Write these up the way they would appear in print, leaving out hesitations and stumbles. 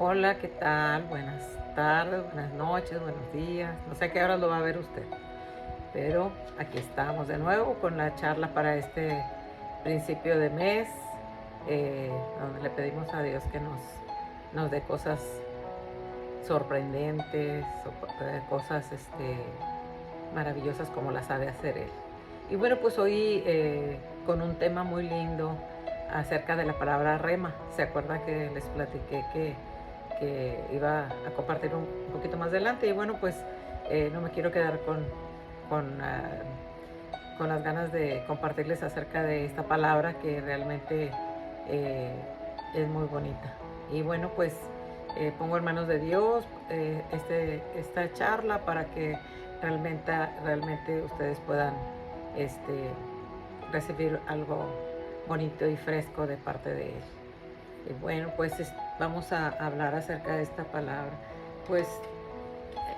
Hola, ¿qué tal? Buenas tardes, buenas noches, buenos días. No sé a qué hora lo va a ver usted, pero aquí estamos de nuevo con la charla para este principio de mes, donde le pedimos a Dios que nos dé cosas sorprendentes, cosas maravillosas como las sabe hacer Él. Y bueno, pues hoy con un tema muy lindo acerca de la palabra rema. ¿Se acuerda que les platiqué que iba a compartir un poquito más adelante? Y bueno, pues no me quiero quedar con, con las ganas de compartirles acerca de esta palabra que realmente eh, es muy bonita. Y bueno, pues pongo en manos de Dios esta charla para que realmente ustedes puedan este, recibir algo bonito y fresco de parte de Él. Y bueno, pues vamos a hablar acerca de esta palabra. Pues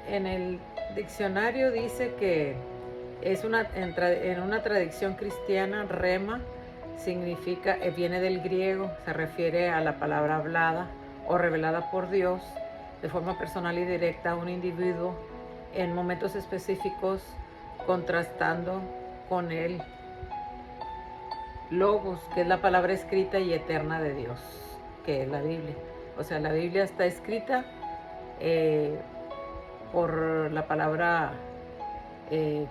en el diccionario dice que en una tradición cristiana, rema significa, viene del griego, se refiere a la palabra hablada o revelada por Dios de forma personal y directa a un individuo en momentos específicos, contrastando con el logos, que es la palabra escrita y eterna de Dios, que es la Biblia. O sea, la Biblia está escrita eh, por la palabra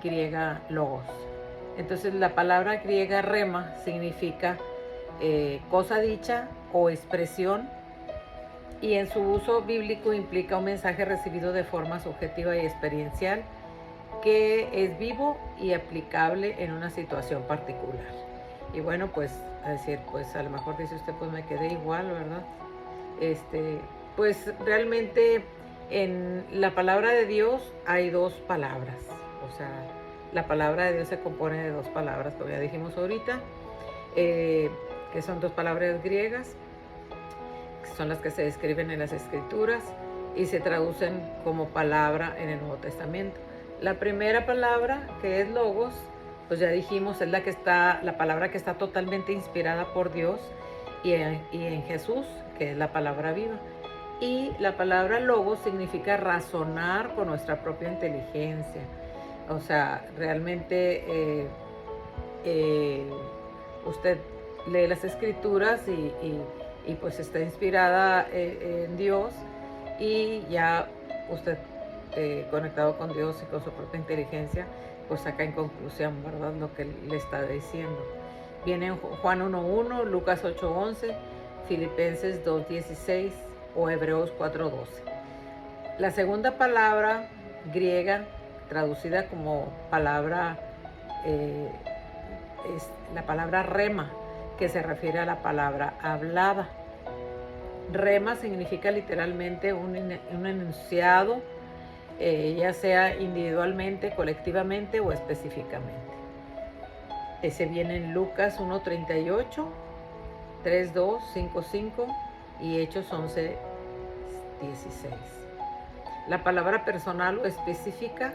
griega logos. Entonces la palabra griega rema significa cosa dicha o expresión, y en su uso bíblico implica un mensaje recibido de forma subjetiva y experiencial que es vivo y aplicable en una situación particular. Y bueno, pues a decir, pues a lo mejor dice usted, pues me quedé igual, ¿verdad? Este, pues realmente en la palabra de Dios hay dos palabras. O sea, la palabra de Dios se compone de dos palabras, como ya dijimos ahorita, eh, que son dos palabras griegas, que son las que se describen en las escrituras y se traducen como palabra en el Nuevo Testamento. La primera palabra, que es logos, pues ya dijimos, es la palabra que está totalmente inspirada por Dios y en Jesús, que es la palabra viva. Y la palabra logos significa razonar con nuestra propia inteligencia. O sea, realmente eh, usted lee las escrituras y pues está inspirada en Dios, y ya usted conectado con Dios y con su propia inteligencia, pues saca en conclusión, ¿verdad?, lo que le está diciendo. Viene en Juan 1:1, Lucas 8:11, Filipenses 2:16 o Hebreos 4:12. La segunda palabra griega, traducida como palabra, eh, es la palabra rema, que se refiere a la palabra hablada. Rema significa literalmente un enunciado, ya sea individualmente, colectivamente o específicamente. Ese viene en Lucas 1:38, 3:2, 5:5 y Hechos 11:16. La palabra personal o específica,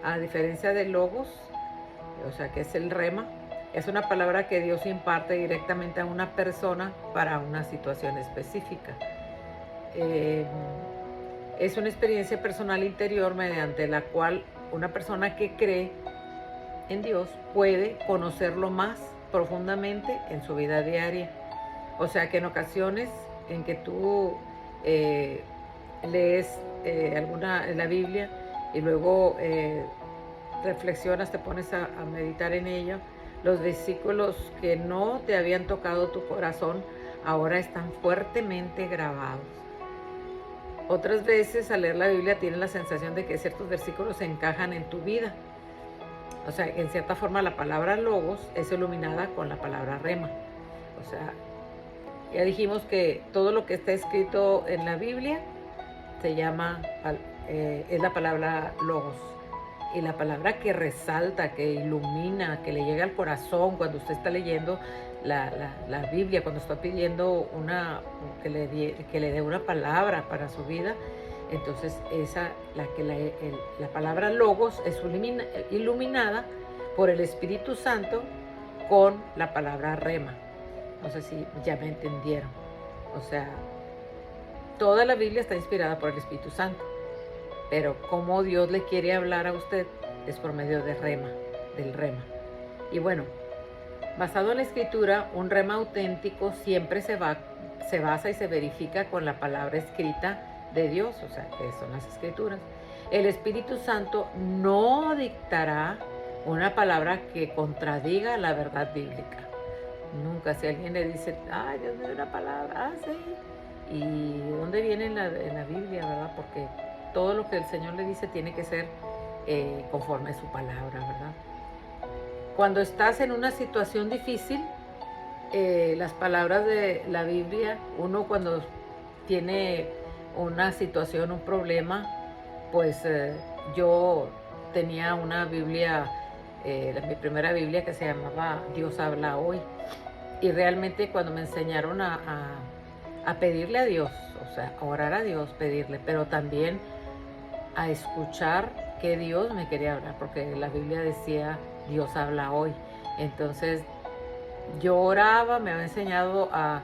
a diferencia de logos, o sea, que es el rema, es una palabra que Dios imparte directamente a una persona para una situación específica. Eh, es una experiencia personal interior mediante la cual una persona que cree en Dios puede conocerlo más profundamente en su vida diaria. O sea que en ocasiones en que tú eh, lees alguna en la Biblia y luego reflexionas, te pones a meditar en ello, los versículos que no te habían tocado tu corazón ahora están fuertemente grabados. Otras veces al leer la Biblia tienes la sensación de que ciertos versículos se encajan en tu vida. O sea, en cierta forma la palabra logos es iluminada con la palabra rema. O sea, ya dijimos que todo lo que está escrito en la Biblia se llama, es la palabra logos. Y la palabra que resalta, que ilumina, que le llega al corazón cuando usted está leyendo la Biblia, cuando está pidiendo que le dé una palabra para su vida, entonces la palabra logos es iluminada por el Espíritu Santo con la palabra rema. No sé si ya me entendieron. O sea, Toda la Biblia está inspirada por el Espíritu Santo, pero como Dios le quiere hablar a usted es por medio de rema, del rema. Y bueno, basado en la Escritura, un rema auténtico siempre se basa y se verifica con la palabra escrita de Dios, o sea, que son las Escrituras. El Espíritu Santo no dictará una palabra que contradiga la verdad bíblica. Nunca, si alguien le dice, ay, Dios me dio una palabra, sí. ¿Y dónde viene en la Biblia, verdad? Porque todo lo que el Señor le dice tiene que ser conforme a su palabra, ¿verdad? Cuando estás en una situación difícil, las palabras de la Biblia, uno cuando tiene una situación, un problema, pues yo tenía una Biblia, mi primera Biblia que se llamaba Dios habla hoy. Y realmente cuando me enseñaron a pedirle a Dios, o sea, a orar a Dios, pedirle, pero también a escuchar que Dios me quería hablar, porque la Biblia decía Dios habla hoy. Entonces yo oraba, me había enseñado a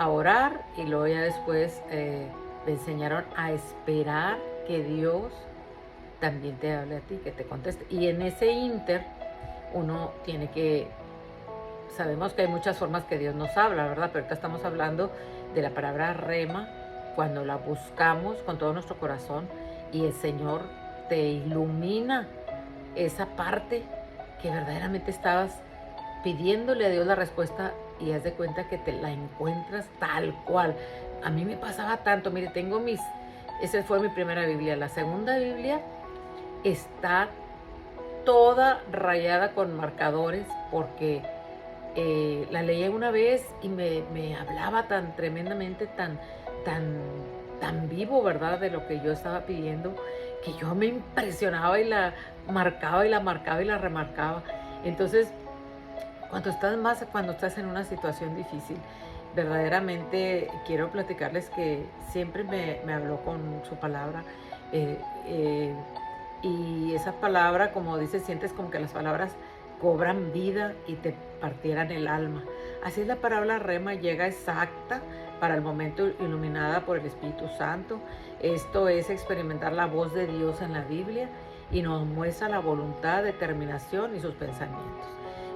orar y luego ya después me enseñaron a esperar que Dios también te hable a ti, que te conteste. Y en ese inter uno tiene que, sabemos que hay muchas formas que Dios nos habla, ¿verdad? Pero ahorita estamos hablando de la palabra rema, cuando la buscamos con todo nuestro corazón y el Señor te ilumina esa parte que verdaderamente estabas pidiéndole a Dios la respuesta y haz de cuenta que te la encuentras tal cual. A mí me pasaba tanto, mire, esa fue mi primera Biblia. La segunda Biblia está toda rayada con marcadores porque la leía una vez y me hablaba tan tremendamente, tan vivo, ¿verdad? De lo que yo estaba pidiendo, que yo me impresionaba y la marcaba y la marcaba y la remarcaba. Entonces, cuando estás en una situación difícil, verdaderamente quiero platicarles que siempre me habló con su palabra. eh, eh, y esa palabra, como dice, sientes como que las palabras cobran vida y te partieran el alma. Así es la palabra rema, llega exacta para el momento, iluminada por el Espíritu Santo. Esto es experimentar la voz de Dios en la Biblia y nos muestra la voluntad, determinación y sus pensamientos.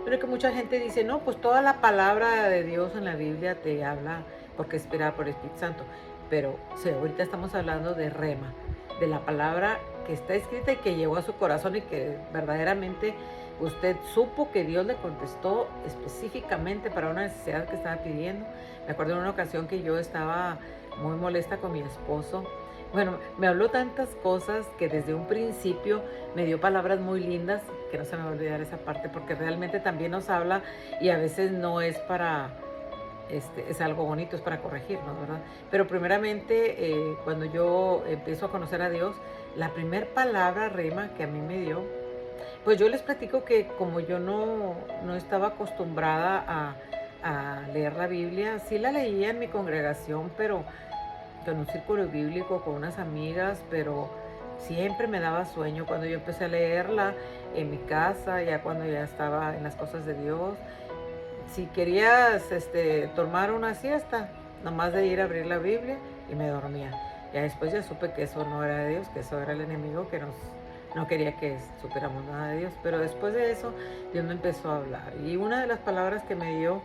Pero que mucha gente dice, no, pues toda la palabra de Dios en la Biblia te habla porque es inspirada por el Espíritu Santo. Pero sí, ahorita estamos hablando de rema, de la palabra que está escrita y que llegó a su corazón y que verdaderamente usted supo que Dios le contestó específicamente para una necesidad que estaba pidiendo. Me acuerdo en una ocasión que yo estaba muy molesta con mi esposo. Bueno, me habló tantas cosas que desde un principio me dio palabras muy lindas, que no se me va a olvidar esa parte, porque realmente también nos habla y a veces no es para, es algo bonito, es para corregirnos, ¿verdad? Pero primeramente, cuando yo empiezo a conocer a Dios, la primera palabra rema que a mí me dio, pues yo les platico que como yo no estaba acostumbrada a leer la Biblia, sí la leía en mi congregación, pero con un círculo bíblico, con unas amigas, pero siempre me daba sueño cuando yo empecé a leerla en mi casa, ya cuando ya estaba en las cosas de Dios. Si querías tomar una siesta, nomás de ir a abrir la Biblia y me dormía. Ya después ya supe que eso no era de Dios, que eso era el enemigo que no quería que supiéramos nada de Dios. Pero después de eso, Dios me empezó a hablar. Y una de las palabras que me dio,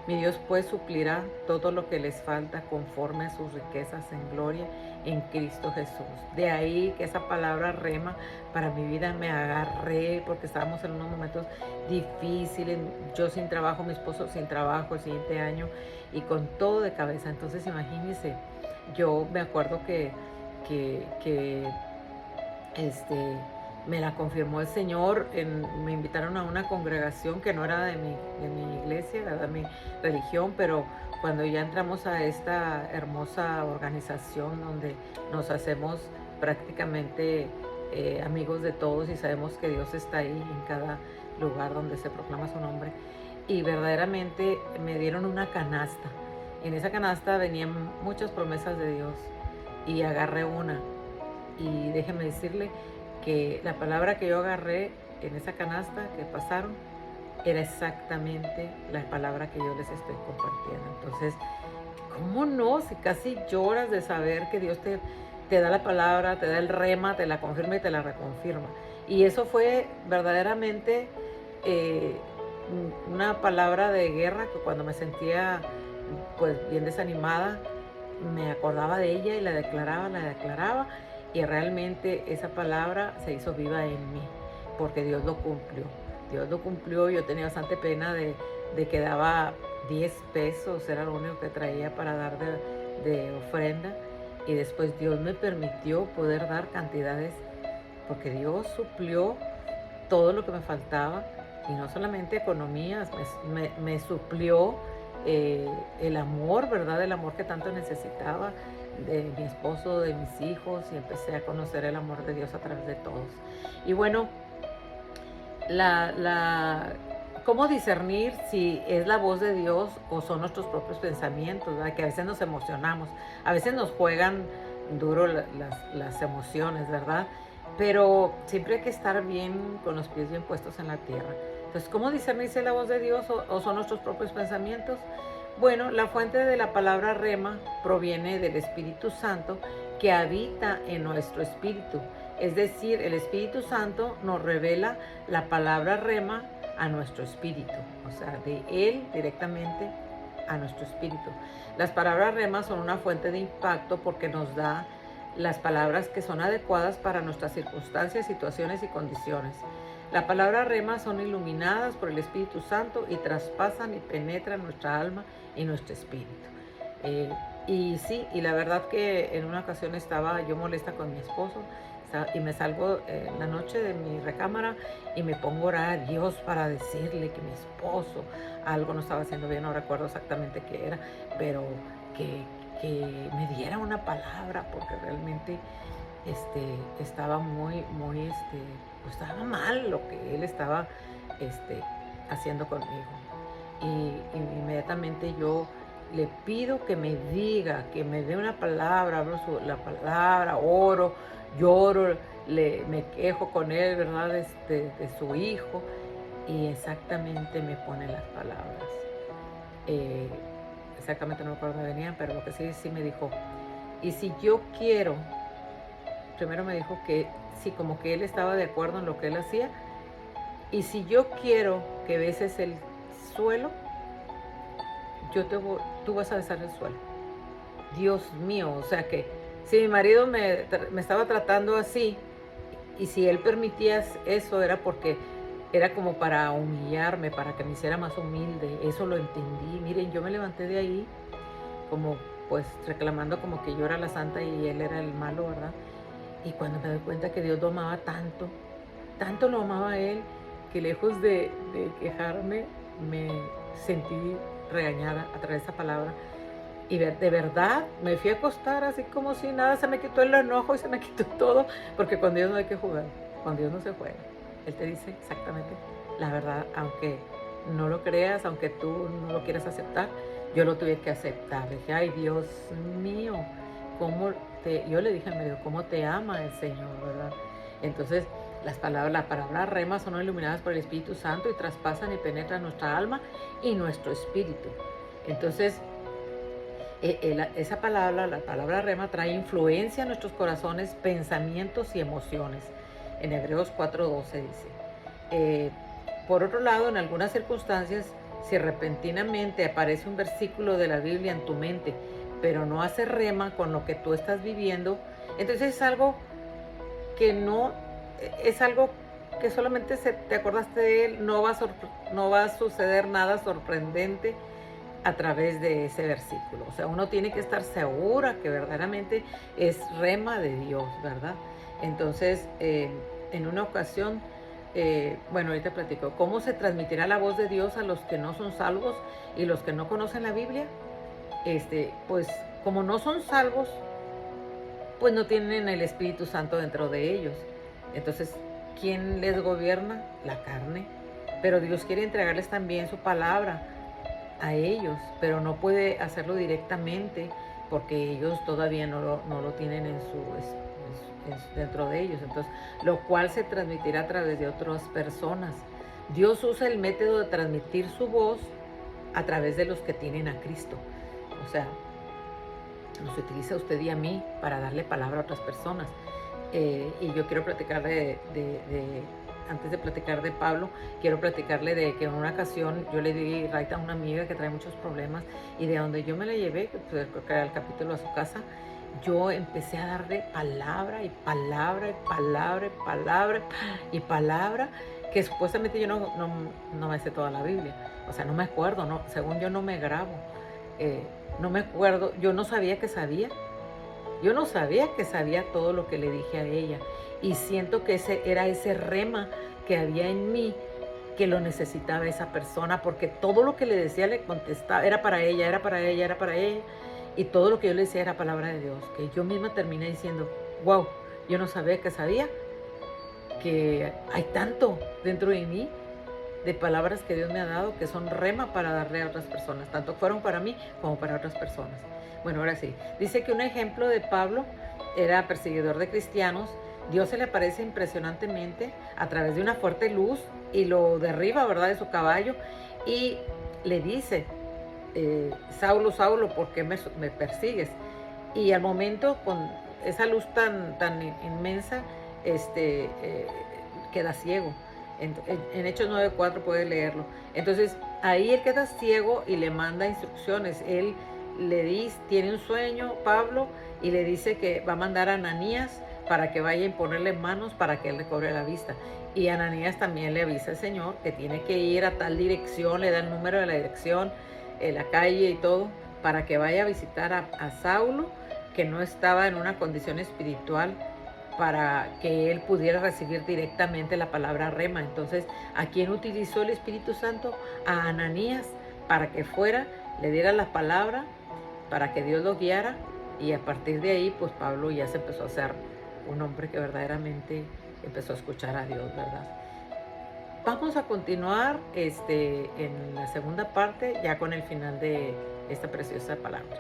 mi Dios pues suplirá todo lo que les falta conforme a sus riquezas en gloria en Cristo Jesús. De ahí que esa palabra rema para mi vida me agarré porque estábamos en unos momentos difíciles, yo sin trabajo, mi esposo sin trabajo el siguiente año y con todo de cabeza. Entonces imagínense, yo me acuerdo que me la confirmó el Señor, me invitaron a una congregación que no era de mi iglesia, era de mi religión, pero cuando ya entramos a esta hermosa organización donde nos hacemos prácticamente amigos de todos y sabemos que Dios está ahí en cada lugar donde se proclama su nombre, y verdaderamente me dieron una canasta. Y en esa canasta venían muchas promesas de Dios y agarré una. Y déjenme decirle que la palabra que yo agarré en esa canasta que pasaron era exactamente la palabra que yo les estoy compartiendo. Entonces, ¿cómo no? Si casi lloras de saber que Dios te da la palabra, te da el rema, te la confirma y te la reconfirma. Y eso fue verdaderamente eh, una palabra de guerra que cuando me sentía pues bien desanimada, me acordaba de ella y la declaraba, y realmente esa palabra se hizo viva en mí, porque Dios lo cumplió. Dios lo cumplió. Yo tenía bastante pena de que daba 10 pesos, era lo único que traía para dar de ofrenda, y después Dios me permitió poder dar cantidades, porque Dios suplió todo lo que me faltaba, y no solamente economías, me suplió el amor, ¿verdad? El amor que tanto necesitaba de mi esposo, de mis hijos, y empecé a conocer el amor de Dios a través de todos. Y bueno, ¿cómo discernir si es la voz de Dios o son nuestros propios pensamientos, ¿verdad? Que a veces nos emocionamos, a veces nos juegan duro las emociones, ¿verdad? Pero siempre hay que estar bien, con los pies bien puestos en la tierra. Entonces, ¿cómo discernir si es la voz de Dios o son nuestros propios pensamientos? Bueno, la fuente de la palabra rema proviene del Espíritu Santo que habita en nuestro espíritu. Es decir, el Espíritu Santo nos revela la palabra rema a nuestro espíritu, o sea, de Él directamente a nuestro espíritu. Las palabras rema son una fuente de impacto porque nos da las palabras que son adecuadas para nuestras circunstancias, situaciones y condiciones. La palabra rema son iluminadas por el Espíritu Santo y traspasan y penetran nuestra alma y nuestro espíritu. Y sí, y la verdad que en una ocasión estaba yo molesta con mi esposo, y me salgo en la noche de mi recámara y me pongo a orar a Dios para decirle que mi esposo algo no estaba haciendo bien, no recuerdo exactamente qué era, pero que me diera una palabra, porque realmente estaba muy, pues estaba mal lo que él estaba haciendo conmigo. Y inmediatamente yo le pido que me diga, que me dé una palabra, hablo la palabra, oro, lloro, me quejo con él, ¿verdad? De su hijo, y exactamente me pone las palabras. Eh, Exactamente no me acuerdo dónde venían, pero lo que sí me dijo, y si yo quiero, primero me dijo que sí, como que él estaba de acuerdo en lo que él hacía, y si yo quiero que beses el suelo, tú vas a besar el suelo. Dios mío, o sea que si mi marido me estaba tratando así, y si él permitía eso, era porque era como para humillarme, para que me hiciera más humilde. Eso lo entendí. Miren, yo me levanté de ahí como pues reclamando como que yo era la santa y él era el malo, ¿verdad? Y cuando me doy cuenta que Dios lo amaba tanto, tanto lo amaba a él, que lejos de quejarme, me sentí regañada a través de esa palabra. Y de verdad me fui a acostar así como si nada, se me quitó el enojo y se me quitó todo, porque con Dios no hay que jugar, con Dios no se juega. Él te dice exactamente la verdad, aunque no lo creas, aunque tú no lo quieras aceptar, yo lo tuve que aceptar. Dije, ay Dios mío, yo le dije al marido, cómo te ama el Señor, ¿verdad? Entonces, la palabra rema son iluminadas por el Espíritu Santo y traspasan y penetran nuestra alma y nuestro espíritu. Entonces, esa palabra, la palabra rema, trae influencia en nuestros corazones, pensamientos y emociones. En Hebreos 4:12 dice. Por otro lado, en algunas circunstancias, si repentinamente aparece un versículo de la Biblia en tu mente, pero no hace rema con lo que tú estás viviendo, entonces es algo que no, es algo que solamente te acordaste de él, no va a suceder nada sorprendente a través de ese versículo. O sea, uno tiene que estar segura que verdaderamente es rema de Dios, ¿verdad? Entonces, en una ocasión, bueno, ahorita platico, ¿cómo se transmitirá la voz de Dios a los que no son salvos y los que no conocen la Biblia? Pues como no son salvos, pues no tienen el Espíritu Santo dentro de ellos. Entonces, ¿quién les gobierna? La carne. Pero Dios quiere entregarles también su palabra a ellos, pero no puede hacerlo directamente porque ellos todavía no lo tienen dentro de ellos. Entonces, lo cual se transmitirá a través de otras personas. Dios usa el método de transmitir su voz a través de los que tienen a Cristo. O sea, nos utiliza a usted y a mí para darle palabra a otras personas. Y yo quiero platicar antes de platicar de Pablo, quiero platicarle de que en una ocasión yo le di raita a una amiga que trae muchos problemas y de donde yo me la llevé, pues, creo que era el capítulo a su casa, yo empecé a darle palabra y palabra y palabra y palabra y palabra, que supuestamente yo no me sé toda la Biblia, o sea, no me acuerdo, no, según yo no me grabo, no me acuerdo, yo no sabía que sabía todo lo que le dije a ella y siento que ese era ese rema que había en mí que lo necesitaba esa persona porque todo lo que le decía le contestaba, era para ella, era para ella, era para ella y todo lo que yo le decía era palabra de Dios, que yo misma terminé diciendo, wow, yo no sabía que hay tanto dentro de mí de palabras que Dios me ha dado que son rema para darle a otras personas, tanto fueron para mí como para otras personas. Bueno, ahora sí, dice que un ejemplo de Pablo era perseguidor de cristianos. Dios se le aparece impresionantemente a través de una fuerte luz y lo derriba, ¿verdad?, de su caballo y le dice, Saulo, Saulo, ¿por qué me persigues? Y al momento, con esa luz tan inmensa, queda ciego. En Hechos 9:4 puede leerlo. Entonces, ahí él queda ciego y le manda instrucciones. Él le dice, tiene un sueño, Pablo, y le dice que va a mandar a Ananías para que vaya a imponerle manos para que él recobre la vista. Y Ananías también le avisa al Señor que tiene que ir a tal dirección, le da el número de la dirección, la calle y todo, para que vaya a visitar a Saulo, que no estaba en una condición espiritual para que él pudiera recibir directamente la palabra rema. Entonces, ¿a quién utilizó el Espíritu Santo? A Ananías, para que fuera, le diera la palabra, para que Dios lo guiara, y a partir de ahí, pues Pablo ya se empezó a hacer un hombre que verdaderamente empezó a escuchar a Dios, ¿verdad? Vamos a continuar en la segunda parte, ya con el final de esta preciosa palabra.